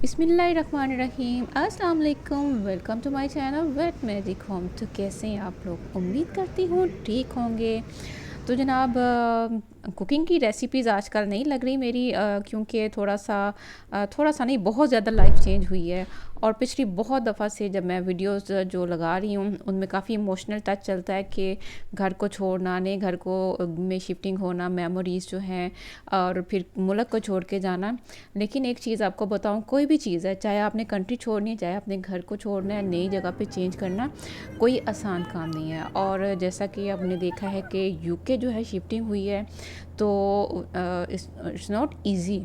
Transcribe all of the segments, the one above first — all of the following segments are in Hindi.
बिस्मिल्लाहिर्रहमानिर्रहीम अस्सलाम वालेकुम। Welcome to my channel wet magic home. तो कैसे हैं आप लोग? उम्मीद करती हूँ ठीक होंगे। तो जनाब कुकिंग की रेसिपीज़ आजकल नहीं लग रही मेरी, क्योंकि थोड़ा सा नहीं, बहुत ज़्यादा लाइफ चेंज हुई है। और पिछली बहुत दफ़ा से जब मैं वीडियोस जो लगा रही हूँ उनमें काफ़ी इमोशनल टच चलता है कि घर को छोड़ना, नए घर को में शिफ्टिंग होना, मेमोरीज़ जो हैं, और फिर मुल्क को छोड़ के जाना। लेकिन एक चीज़ आपको बताऊँ, कोई भी चीज़ है, चाहे आपने कंट्री छोड़नी है, चाहे अपने घर को छोड़ना है, नई जगह पे चेंज करना, कोई आसान काम नहीं है। और जैसा कि आपने देखा है कि यूके जो है शिफ्टिंग हुई है, तो इट्स नॉट इजी।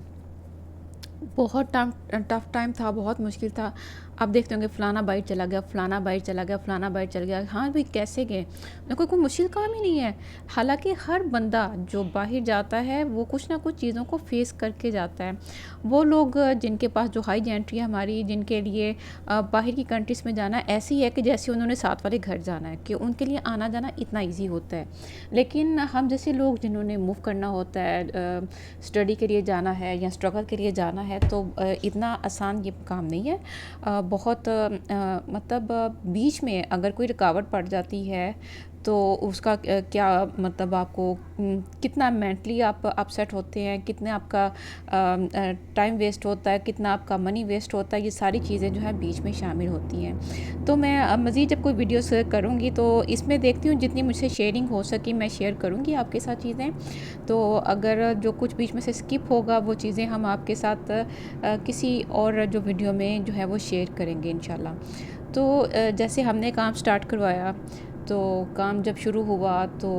बहुत टफ टाइम था, बहुत मुश्किल था। आप देखते होंगे फ़लाना बाइट चला गया, फ़लाना बाइट चला गया, फ़लाना बाइट चल गया। हाँ भाई, कैसे गए? कोई मुश्किल काम ही नहीं है। हालांकि हर बंदा जो बाहर जाता है वो कुछ ना कुछ चीज़ों को फेस करके जाता है। वो लोग जिनके पास जो हाई जेंट्री है हमारी, जिनके लिए बाहर की कंट्रीज़ में जाना ऐसी है कि जैसे उन्होंने साथ वाले घर जाना है, कि उनके लिए आना जाना इतना ईजी होता है। लेकिन हम जैसे लोग जिन्होंने मूव करना होता है, स्टडी के लिए जाना है या स्ट्रगल के लिए जाना है, तो इतना आसान ये काम नहीं है। बहुत मतलब बीच में अगर कोई रुकावट पड़ जाती है तो उसका क्या मतलब, आपको कितना मेंटली आप अपसेट होते हैं, कितना आपका टाइम वेस्ट होता है, कितना आपका मनी वेस्ट होता है, ये सारी चीज़ें जो है बीच में शामिल होती हैं। तो मैं मज़ीद जब कोई वीडियोस करूँगी तो इसमें देखती हूँ जितनी मुझसे शेयरिंग हो सकी मैं शेयर करूँगी आपके साथ चीज़ें। तो अगर जो कुछ बीच में से स्किप होगा वो चीज़ें हम आपके साथ किसी और जो वीडियो में जो है वो शेयर करेंगे इंशाल्लाह। तो जैसे हमने काम स्टार्ट करवाया, तो काम जब शुरू हुआ तो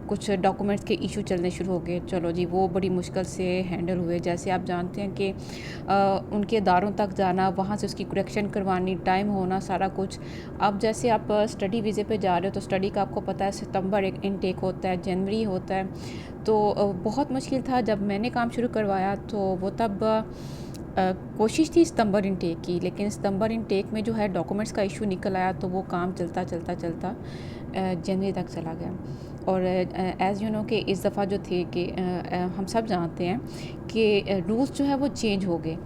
कुछ डॉक्यूमेंट्स के इशू चलने शुरू हो गए। चलो जी, वो बड़ी मुश्किल से हैंडल हुए। जैसे आप जानते हैं कि उनके इदारों तक जाना, वहाँ से उसकी करेक्शन करवानी, टाइम होना, सारा कुछ। अब जैसे आप स्टडी वीज़े पे जा रहे हो तो स्टडी का आपको पता है सितंबर एक इनटेक होता है, जनवरी होता है। तो बहुत मुश्किल था। जब मैंने काम शुरू करवाया तो वो तब कोशिश थी सितंबर इनटेक की, लेकिन सितंबर इनटेक में जो है डॉक्यूमेंट्स का इशू निकल आया, तो वो काम चलता चलता चलता जनवरी तक चला गया। और एज़ यू नो कि इस दफ़ा जो थे कि हम सब जानते हैं कि रूल्स जो है वो चेंज हो गए।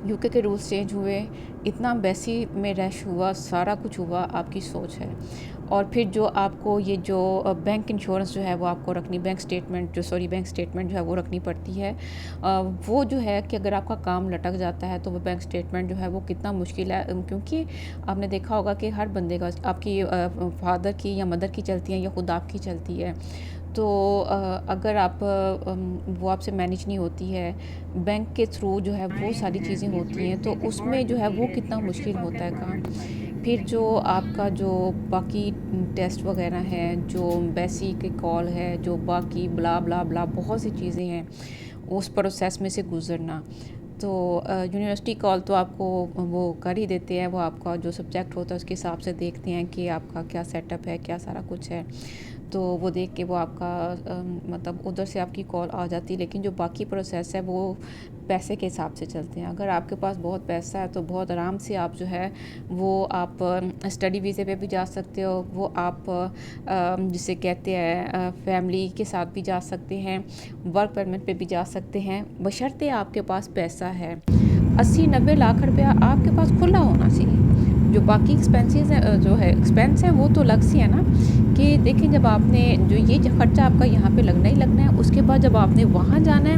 यूके के रूल्स चेंज हुए, इतना एम्बेसी में रश हुआ, सारा कुछ हुआ, आपकी सोच है। और फिर जो आपको ये जो बैंक इंश्योरेंस जो है वो आपको रखनी, बैंक स्टेटमेंट जो है वो रखनी पड़ती है। वो जो है कि अगर आपका काम लटक जाता है तो वो बैंक स्टेटमेंट जो है वो कितना मुश्किल है, क्योंकि आपने देखा होगा कि हर बंदे का, आपकी फादर की या मदर की चलती है या खुद आपकी चलती है। तो अगर आप वो आपसे मैनेज नहीं होती है, बैंक के थ्रू जो है वो सारी चीज़ें होती हैं, तो उसमें जो है वो कितना मुश्किल होता है काम। फिर जो आपका जो बाकी टेस्ट वगैरह हैं, जो एम्बेसी की कॉल है, जो बाकी ब्ला ब्ला ब्ला बहुत सी चीज़ें हैं, उस प्रोसेस में से गुज़रना। तो यूनिवर्सिटी कॉल तो आपको वो कर ही देते हैं, वो आपका जो सब्जेक्ट होता है उसके हिसाब से देखते हैं कि आपका क्या सेटअप है, क्या सारा कुछ है। तो वो देख के वो आपका मतलब उधर से आपकी कॉल आ जाती है। लेकिन जो बाकी प्रोसेस है वो पैसे के हिसाब से चलते हैं। अगर आपके पास बहुत पैसा है तो बहुत आराम से आप जो है वो आप स्टडी वीज़े पे भी जा सकते हो, वो आप जिसे कहते हैं फैमिली के साथ भी जा सकते हैं, वर्क परमिट पे भी जा सकते हैं, बशर्ते आपके पास पैसा है। 80-90 लाख रुपया आपके पास खुला होना चाहिए। जो बाकी एक्सपेंसेस हैं, जो है एक्सपेंस हैं, वो तो अलग से है ना, कि देखें जब आपने जो ये खर्चा आपका यहाँ पे लगना ही लगना है, उसके बाद जब आपने वहाँ जाना है,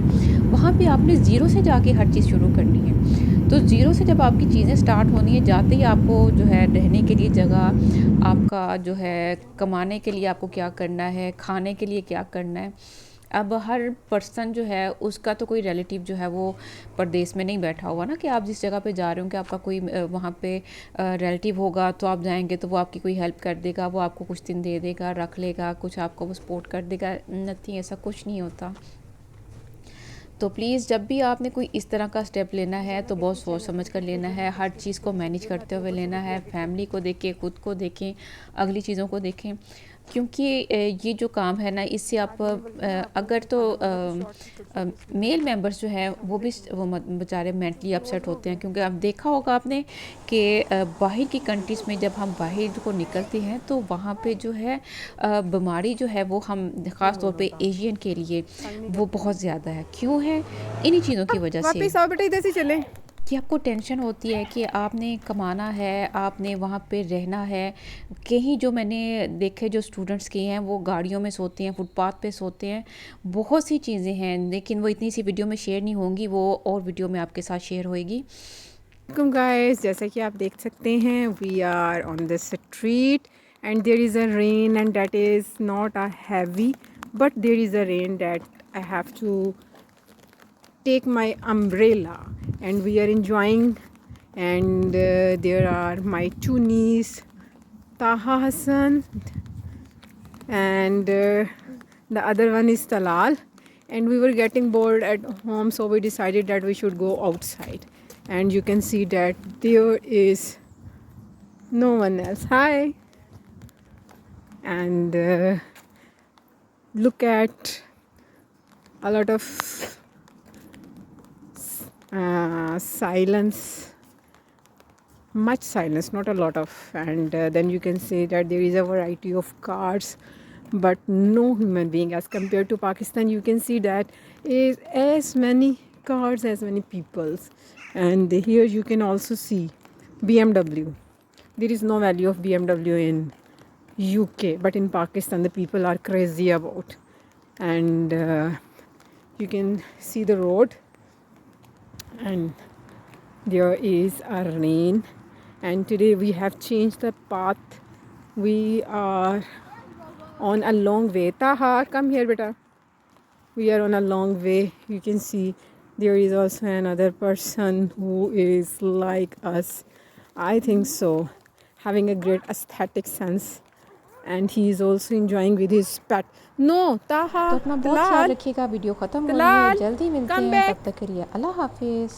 वहाँ पे आपने ज़ीरो से जाके हर चीज़ शुरू करनी है। तो ज़ीरो से जब आपकी चीज़ें स्टार्ट होनी है, जाते ही आपको जो है रहने के लिए जगह, आपका जो है कमाने के लिए आपको क्या करना है, खाने के लिए क्या करना है। अब हर पर्सन जो है उसका तो कोई रिलेटिव जो है वो परदेश में नहीं बैठा हुआ ना, कि आप जिस जगह पे जा रहे हो कि आपका कोई वहाँ पे रिलेटिव होगा तो आप जाएंगे तो वो आपकी कोई हेल्प कर देगा, वो आपको कुछ दिन दे देगा, रख लेगा, कुछ आपको वो सपोर्ट कर देगा। नथिंग, ऐसा कुछ नहीं होता। तो प्लीज़ जब भी आपने कोई इस तरह का स्टेप लेना है तो बहुत सोच समझ कर लेना है, हर चीज़ को मैनेज करते हुए लेना है। फैमिली को देखें, खुद को देखें, अगली चीज़ों को देखें। क्योंकि ये जो काम है ना, इससे आप अगर तो मेल मेंबर्स जो हैं वो भी वो बेचारे मेंटली अपसेट होते हैं, क्योंकि अब देखा होगा आपने कि बाहर की कंट्रीज़ में जब हम बाहर को निकलते हैं तो वहाँ पे जो है बीमारी जो है वो हम ख़ास तौर पे एशियन के लिए वो बहुत ज़्यादा है। क्यों है? इन्हीं चीज़ों की वजह से वापस आओ बेटा, इधर से चले। कि आपको टेंशन होती है कि आपने कमाना है, आपने वहाँ पे रहना है। कहीं जो मैंने देखे जो स्टूडेंट्स के हैं वो गाड़ियों में सोते हैं, फुटपाथ पे सोते हैं, बहुत सी चीज़ें हैं, लेकिन वो इतनी सी वीडियो में शेयर नहीं होंगी, वो और वीडियो में आपके साथ शेयर होएगी। वेलकम गाइस, जैसा कि आप देख सकते हैं we are on the street and there is a rain and that is not a heavy but there is a rain that I have to take my umbrella and we are enjoying and there are my two niece Taha Hassan and the other one is Talal, and we were getting bored at home, so we decided that we should go outside, and you can see that there is no one else. Hi. And look at a lot of silence, much silence, not a lot of, and then you can say that there is a variety of cars but no human being. As compared to Pakistan, you can see that is as many cars as many peoples, and here you can also see BMW. There is no value of BMW in UK, but in Pakistan the people are crazy about, and you can see the road, and there is a rain, and today we have changed the path. We are on a long way. Taha, come here beta. We are on a long way. You can see there is also another person who is like us, I think so, having a great aesthetic sense, and he is also enjoying with his pet. No, तो Taha, अपना बहुत ख्याल Talal, रखिएगा। वीडियो ख़त्म हो रही है, Talal, जल्दी मिलते come हैं, back. तब तक के लिए अल्लाह हाफिज़।